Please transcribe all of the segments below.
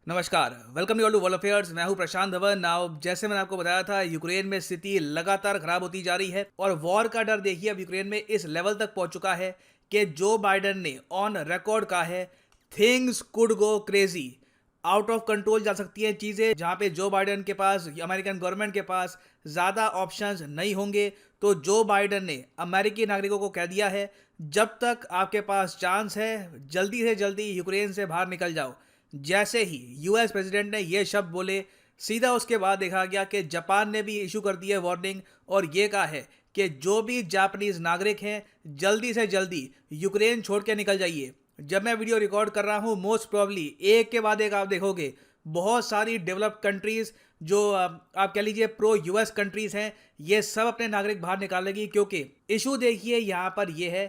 नमस्कार, welcome you all to world affairs. मैं हूं प्रशांत धवन। नाउ जैसे मैंने आपको बताया था, यूक्रेन में स्थिति लगातार खराब होती जा रही है और वॉर का डर देखिए अब यूक्रेन में इस लेवल तक पहुंच चुका है कि जो बाइडेन ने ऑन रिकॉर्ड कहा है, things could go crazy. Out of control जा सकती हैं चीज़ें, जहां पे जो बाइडेन के पास, अमेरिकन गवर्नमेंट के पास ज़्यादा ऑप्शंस नहीं होंगे। तो जो बाइडेन ने अमेरिकी नागरिकों को कह दिया है, जब तक आपके पास चांस है, जल्दी से जल्दी यूक्रेन से बाहर निकल जाओ। जैसे ही यूएस प्रेसिडेंट ने ये शब्द बोले, सीधा उसके बाद देखा गया कि जापान ने भी इशू कर दी है वार्निंग और ये कहा है कि जो भी जापानीज नागरिक हैं, जल्दी से जल्दी यूक्रेन छोड़ के निकल जाइए। जब मैं वीडियो रिकॉर्ड कर रहा हूँ, मोस्ट प्रॉब्ली एक के बाद एक आप देखोगे बहुत सारी डेवलप्ड कंट्रीज जो आप कह लीजिए प्रो यूएस कंट्रीज हैं, ये सब अपने नागरिक बाहर निकालेगी। क्योंकि इशू देखिए यहाँ पर ये है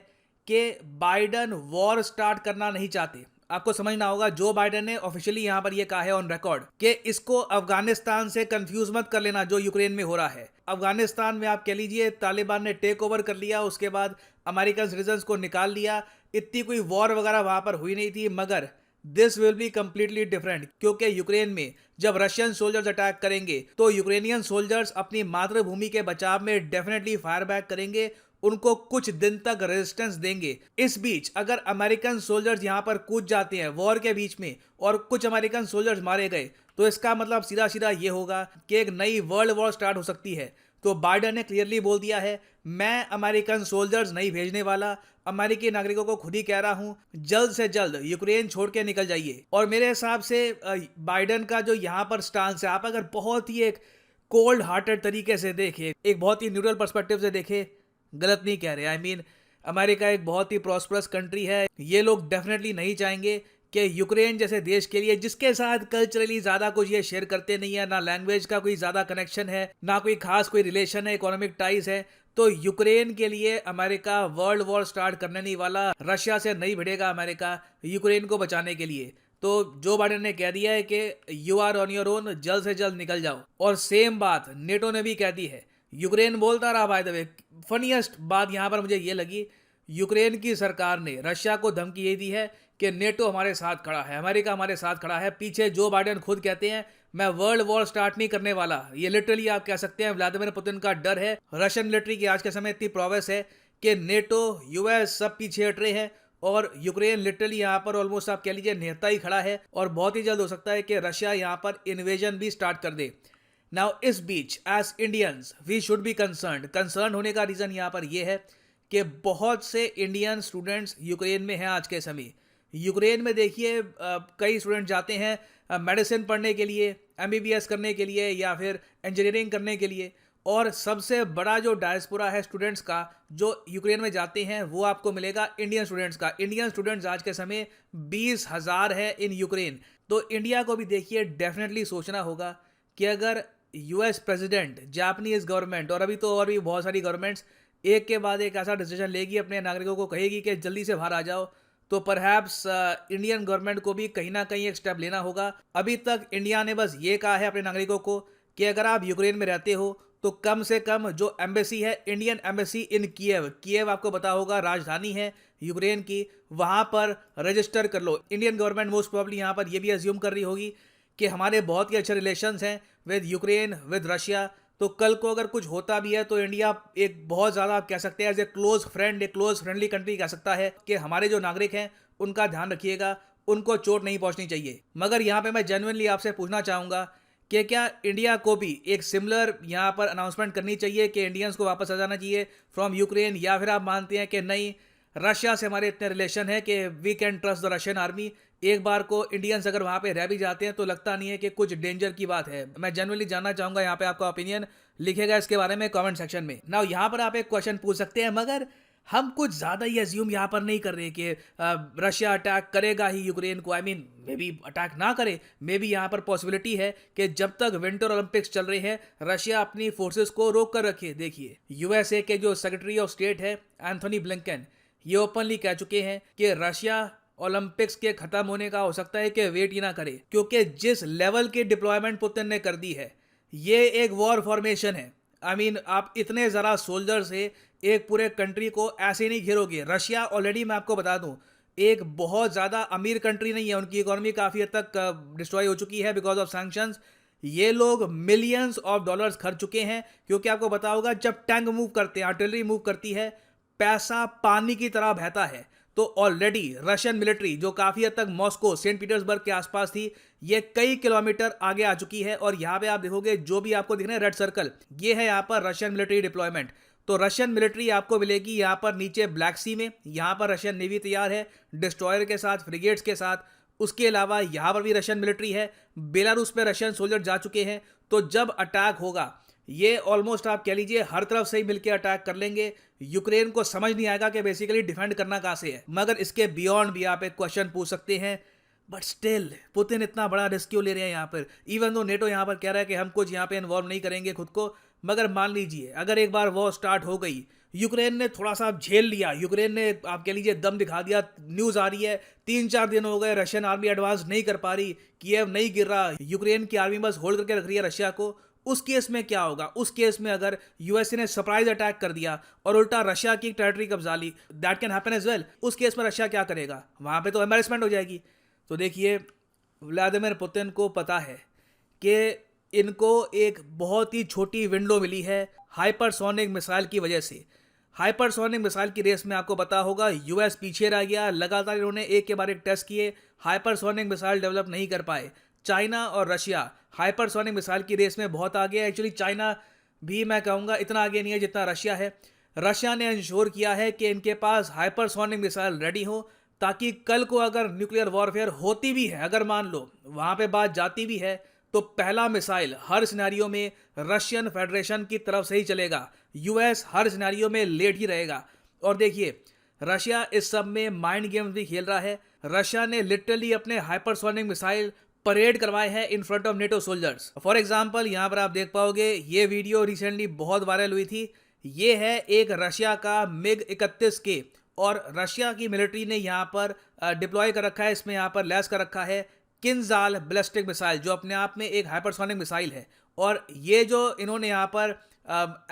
कि बाइडन वॉर स्टार्ट करना नहीं चाहते। आपको समझना होगा, जो बाइडेन ने ऑफिशियली यहां पर यह कहा है ऑन रिकॉर्ड कि इसको अफगानिस्तान से कंफ्यूज मत कर लेना जो यूक्रेन में हो रहा है। अफगानिस्तान में आप कह लीजिए तालिबान ने टेक ओवर कर लिया, उसके बाद अमेरिकन सिटीजन्स को निकाल लिया। इतनी कोई वॉर वगैरह वहां पर हुई नहीं थी, मगर this will be completely different. क्योंकि यूक्रेन में जब रशियन सोल्जर्स अटैक करेंगे तो यूक्रेनियन सोल्जर्स अपनी मातृभूमि के बचाव में डेफिनेटली फायर बैक करेंगे, उनको कुछ दिन तक रेजिस्टेंस देंगे। इस बीच अगर अमेरिकन सोल्जर्स यहां पर कूद जाते हैं वॉर के बीच में और कुछ अमेरिकन सोल्जर्स मारे गए, तो इसका मतलब सीधा सीधा ये होगा कि एक नई वर्ल्ड वॉर स्टार्ट हो सकती है। तो बाइडेन ने क्लियरली बोल दिया है, मैं अमेरिकन सोल्जर्स नहीं भेजने वाला। अमेरिकी नागरिकों को खुद ही कह रहा हूं, जल्द से जल्द यूक्रेन छोड़ के निकल जाइए। और मेरे हिसाब से बाइडेन का जो यहां पर स्टांस है, आप अगर बहुत ही एक कोल्ड हार्टेड तरीके से देखें, एक बहुत ही न्यूट्रल पर्सपेक्टिव से देखें, गलत नहीं कह रहे। आई मीन अमेरिका एक बहुत ही प्रॉस्परस कंट्री है। ये लोग डेफिनेटली नहीं चाहेंगे कि यूक्रेन जैसे देश के लिए, जिसके साथ कल्चरली ज्यादा कुछ ये शेयर करते नहीं है, ना लैंग्वेज का कोई ज्यादा कनेक्शन है, ना कोई खास कोई रिलेशन है, इकोनॉमिक टाइज है, तो यूक्रेन के लिए अमेरिका वर्ल्ड वॉर स्टार्ट करने नहीं वाला। रशिया से नहीं भिड़ेगा अमेरिका यूक्रेन को बचाने के लिए। तो जो बाइडेन ने कह दिया है कि you are on your own, जल्द से जल्द निकल जाओ। और सेम बात नेटो ने भी कह दी है। यूक्रेन बोलता रहा, बाय द वे फनीएस्ट बात यहां पर मुझे ये लगी, यूक्रेन की सरकार ने रशिया को धमकी ये दी है कि नेटो हमारे साथ खड़ा है, अमेरिका हमारे साथ खड़ा है। पीछे जो बाइडेन खुद कहते हैं, मैं वर्ल्ड वॉर स्टार्ट नहीं करने वाला। ये लिटरली आप कह सकते हैं व्लादिमीर पुतिन का डर है। रशियन मिलिट्री की आज के समय इतनी प्रोग्रेस है कि नेटो, यूएस सब पीछे हट रहे हैं और यूक्रेन लिटरली यहाँ पर ऑलमोस्ट आप कह लीजिए निहत्ता ही खड़ा है। और बहुत ही जल्द हो सकता है कि रशिया यहाँ पर इन्वेजन भी स्टार्ट कर दे। नाउ इस बीच as Indians we should be concern होने का रीज़न यहाँ पर यह है कि बहुत से इंडियन स्टूडेंट्स यूक्रेन में हैं आज के समय। यूक्रेन में देखिए कई स्टूडेंट जाते हैं मेडिसिन पढ़ने के लिए, एमबीबीएस करने के लिए या फिर इंजीनियरिंग करने के लिए। और सबसे बड़ा जो डायस्पोरा है स्टूडेंट्स का जो यूक्रेन में जाते हैं, वो आपको मिलेगा इंडियन स्टूडेंट्स का। इंडियन स्टूडेंट्स आज के समय 20,000 है इन यूक्रेन। तो इंडिया को भी देखिए डेफिनेटली सोचना होगा कि अगर यूएस प्रेसिडेंट, जापानीज गवर्नमेंट और अभी तो और भी बहुत सारी गवर्नमेंट्स एक के बाद एक ऐसा डिसीजन लेगी, अपने नागरिकों को कहेगी कि जल्दी से बाहर आ जाओ, तो परहैप्स इंडियन गवर्नमेंट को भी कहीं ना कहीं एक स्टेप लेना होगा। अभी तक इंडिया ने बस ये कहा है अपने नागरिकों को कि अगर आप यूक्रेन में रहते हो तो कम से कम जो एम्बेसी है, इंडियन एम्बेसी इन किएव आपको पता होगा राजधानी है यूक्रेन की, वहां पर रजिस्टर कर लो। इंडियन गवर्नमेंट मोस्ट प्रोबेबली यहाँ पर यह भी अज्यूम कर रही होगी कि हमारे बहुत ही अच्छे रिलेशंस हैं विद यूक्रेन, विद रशिया। तो कल को अगर कुछ होता भी है तो इंडिया एक बहुत ज़्यादा आप कह सकते हैं एज ए क्लोज फ्रेंड, एक क्लोज फ्रेंडली कंट्री कह सकता है कि हमारे जो नागरिक हैं उनका ध्यान रखिएगा, उनको चोट नहीं पहुंचनी चाहिए। मगर यहाँ पे मैं जेन्युइनली आपसे पूछना चाहूँगा कि क्या इंडिया को भी एक सिमिलर यहाँ पर अनाउंसमेंट करनी चाहिए कि इंडियंस को वापस आ जाना चाहिए फ्रॉम यूक्रेन, या फिर आप मानते हैं कि नहीं, रशिया से हमारे इतने रिलेशन है कि we can trust the Russian army. एक बार को इंडियंस अगर वहां पे रह भी जाते हैं तो लगता नहीं है कि कुछ डेंजर की बात है। मैं जनरली जानना चाहूंगा यहाँ पे आपका ओपिनियन लिखेगा इसके बारे में कमेंट सेक्शन में। नाउ यहाँ पर आप एक क्वेश्चन पूछ सकते हैं, मगर हम कुछ ज्यादा ही अज्यूम यहाँ पर नहीं कर रहे कि रशिया अटैक करेगा ही यूक्रेन को। I mean may be attack ना करे, मे बी यहाँ पर पॉसिबिलिटी है कि जब तक विंटर ओलंपिक्स चल रहे हैं रशिया अपनी फोर्सेस को रोक कर रखे। देखिए यूएसए के जो सेक्रेटरी ऑफ स्टेट है एंथोनी ब्लिंकन, ये ओपनली कह चुके हैं कि रशिया ओलंपिक्स के खत्म होने का हो सकता है कि वेट ही ना करे, क्योंकि जिस लेवल की डिप्लॉयमेंट पुतिन ने कर दी है, ये एक वॉर फॉर्मेशन है। आई मीन आप इतने ज़रा सोल्जर से एक पूरे कंट्री को ऐसे नहीं घेरोगे। रशिया ऑलरेडी मैं आपको बता दूं एक बहुत ज़्यादा अमीर कंट्री नहीं है, उनकी इकोनॉमी काफ़ी हद तक डिस्ट्रॉय हो चुकी है बिकॉज ऑफ सैंक्शंस। ये लोग मिलियंस ऑफ डॉलर्स खर्च चुके हैं, क्योंकि आपको पता होगा जब टैंक मूव करते हैं, आर्टिलरी मूव करती है, पैसा पानी की तरह बहता है। तो ऑलरेडी रशियन मिलिट्री जो काफ़ी हद तक मॉस्को, सेंट पीटर्सबर्ग के आसपास थी, ये कई किलोमीटर आगे आ चुकी है। और यहाँ पे आप देखोगे जो भी आपको दिख रहे हैं रेड सर्कल, ये है यहाँ पर रशियन मिलिट्री डिप्लॉयमेंट। तो रशियन मिलिट्री आपको मिलेगी यहाँ पर नीचे ब्लैक सी में। यहाँ पर रशियन नेवी तैयार है डिस्ट्रॉयर के साथ, फ्रिगेट्स के साथ। उसके अलावा यहाँ पर भी रशियन मिलिट्री है। बेलारूस पे रशियन सोल्जर जा चुके हैं। तो जब अटैक होगा, ये ऑलमोस्ट आप कह लीजिए हर तरफ से ही मिलकर अटैक कर लेंगे। यूक्रेन को समझ नहीं आएगा कि बेसिकली डिफेंड करना कहाँ से है। मगर इसके बियॉन्ड भी आप एक क्वेश्चन पूछ सकते हैं, बट स्टिल पुतिन इतना बड़ा रिस्क क्यों ले रहे हैं यहाँ पर? इवन दो नेटो यहाँ पर कह रहा है कि हम कुछ यहाँ पे इन्वॉल्व नहीं करेंगे खुद को, मगर मान लीजिए अगर एक बार वॉर स्टार्ट हो गई, यूक्रेन ने थोड़ा सा झेल लिया, यूक्रेन ने आप कह लीजिए दम दिखा दिया। न्यूज़ आ रही है 3-4 दिन हो गए रशियन आर्मी एडवांस नहीं कर पा रही, कीव नहीं गिर रहा, यूक्रेन की आर्मी बस होल्ड करके रख रही है रशिया को। उस केस में क्या होगा? उस केस में अगर यूएसए ने सरप्राइज अटैक कर दिया और उल्टा रशिया की टेरिटरी कब्जा ली, that can happen as well. उस केस में रशिया क्या करेगा? वहां पे तो एम्बैरेसमेंट हो जाएगी। तो देखिए, व्लादिमीर पुतिन को पता है कि इनको एक बहुत ही छोटी विंडो मिली है हाइपरसोनिक मिसाइल की वजह से। हाइपरसोनिक मिसाइल की रेस में आपको पता होगा यूएस पीछे रह गया। लगातार इन्होंने एक के बाद एक टेस्ट किए, हाइपरसोनिक मिसाइल डेवलप नहीं कर पाए। चाइना और रशिया हाइपरसोनिक मिसाइल की रेस में बहुत आगे है। एक्चुअली चाइना भी मैं कहूँगा इतना आगे नहीं है जितना रशिया है। रशिया ने इंश्योर किया है कि इनके पास हाइपरसोनिक मिसाइल रेडी हो, ताकि कल को अगर न्यूक्लियर वॉरफेयर होती भी है, अगर मान लो वहाँ पे बात जाती भी है, तो पहला मिसाइल हर सिनेरियो में रशियन फेडरेशन की तरफ से ही चलेगा। यूएस हर सिनेरियो में लेट ही रहेगा। और देखिए, रशिया इस सब में माइंड गेम्स भी खेल रहा है। रशिया ने लिटरली अपने हाइपरसोनिक मिसाइल परेड करवाए हैं in front of NATO soldiers. For example यहाँ पर आप देख पाओगे, ये वीडियो रिसेंटली बहुत वायरल हुई थी। ये है एक रशिया का MiG-31K और रशिया की मिलिट्री ने यहाँ पर डिप्लॉय कर रखा है, इसमें यहाँ पर लैस कर रखा है किंजाल बैलिस्टिक मिसाइल, जो अपने आप में एक हाइपरसोनिक मिसाइल है। और ये जो इन्होंने यहाँ पर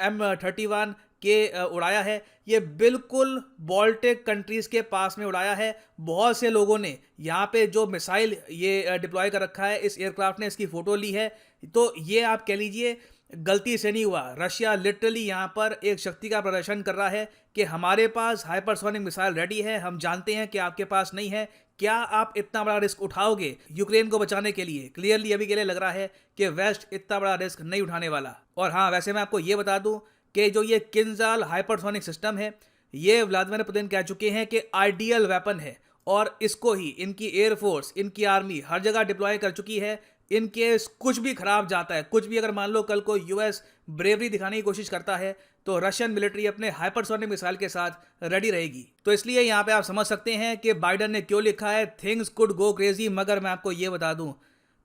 M31 के उड़ाया है, ये बिल्कुल बाल्टिक कंट्रीज़ के पास में उड़ाया है। बहुत से लोगों ने यहाँ पे जो मिसाइल ये डिप्लॉय कर रखा है, इस एयरक्राफ्ट ने इसकी फ़ोटो ली है। तो ये आप कह लीजिए गलती से नहीं हुआ। रशिया लिटरली यहाँ पर एक शक्ति का प्रदर्शन कर रहा है कि हमारे पास हाइपरसोनिक मिसाइल रेडी है, हम जानते हैं कि आपके पास नहीं है। क्या आप इतना बड़ा रिस्क उठाओगे यूक्रेन को बचाने के लिए? क्लियरली अभी के लिए लग रहा है कि वेस्ट इतना बड़ा रिस्क नहीं उठाने वाला। और हाँ, वैसे मैं आपको ये बता दूं कि जो ये किंजाल हाइपरसोनिक सिस्टम है, ये व्लादिमीर पुतिन कह चुके हैं कि आइडियल वेपन है, और इसको ही इनकी एयरफोर्स, इनकी आर्मी हर जगह डिप्लॉय कर चुकी है। इन केस कुछ भी खराब जाता है, कुछ भी अगर मान लो कल को यूएस ब्रेवरी दिखाने की कोशिश करता है, तो रशियन मिलिट्री अपने हाइपरसोनिक मिसाइल के साथ रेडी रहेगी। तो इसलिए यहाँ पे आप समझ सकते हैं कि बाइडन ने क्यों लिखा है थिंग्स कुड गो क्रेजी। मगर मैं आपको ये बता दूं,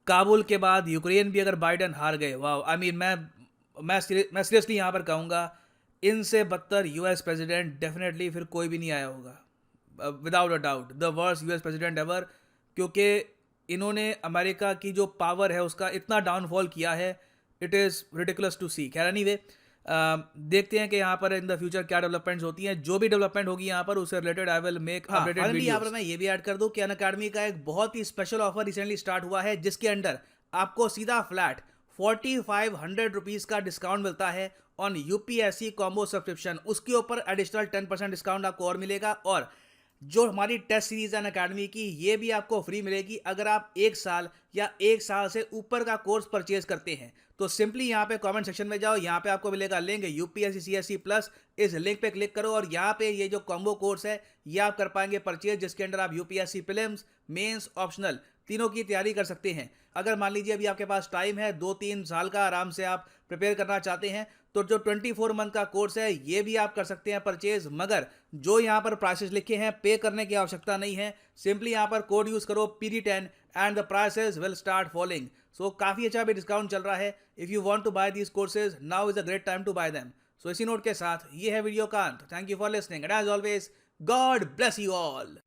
काबुल के बाद यूक्रेन भी अगर बाइडन हार गए, वाह, आई मीन मैं सीरियसली यहाँ पर कहूँगा, इनसे बदतर यूएस प्रेसिडेंट डेफिनेटली फिर कोई भी नहीं आया होगा, without a doubt the worst US president ever. क्योंकि इन्होंने अमेरिका की जो पावर है उसका इतना डाउनफॉल किया है, इट इज़ रिडिकुलस टू सी। खैर एनीवे, देखते हैं कि यहाँ पर इन द फ्यूचर क्या डेवलपमेंट्स होती हैं। जो भी डेवलपमेंट होगी यहाँ पर उससे related I will make updated videos. यहाँ पर मैं ये भी ऐड कर दूँ कि अनअकैडमी का एक बहुत ही स्पेशल ऑफर रिसेंटली स्टार्ट हुआ है, जिसके अंडर आपको सीधा फ्लैट 4500 रुपीज़ का डिस्काउंट मिलता है ऑन यूपीएससी कॉम्बो सब्सक्रिप्शन। उसके ऊपर एडिशनल 10% डिस्काउंट आपको और मिलेगा। और जो हमारी टेस्ट सीरीज है अनअकैडमी की, ये भी आपको फ्री मिलेगी अगर आप 1 साल या 1 साल से ऊपर का कोर्स परचेज करते हैं। तो सिंपली यहाँ पे कमेंट सेक्शन में जाओ, यहाँ पे आपको मिलेगा लिंक यूपीएससी सीएससी प्लस। इस लिंक पे क्लिक करो और यहाँ पे ये जो कॉम्बो कोर्स है ये आप कर पाएंगे परचेज, जिसके अंदर आप यूपीएससी प्रीलिम्स, मेंस, ऑप्शनल तीनों की तैयारी कर सकते हैं। अगर मान लीजिए अभी आपके पास टाइम है, 2-3 साल का आराम से आप प्रिपेयर करना चाहते हैं, तो जो 24 मंथ का कोर्स है ये भी आप कर सकते हैं परचेज। मगर जो यहाँ पर प्राइसेस लिखे हैं, पे करने की आवश्यकता नहीं है। सिंपली यहाँ पर कोड यूज करो PD10 and the prices will start following. So काफ़ी अच्छा भी डिस्काउंट चल रहा है। If you want to buy these courses, now is a great time to buy them. So इसी नोट के साथ ये है वीडियो का अंत। Thank you for listening and as always, God bless you all.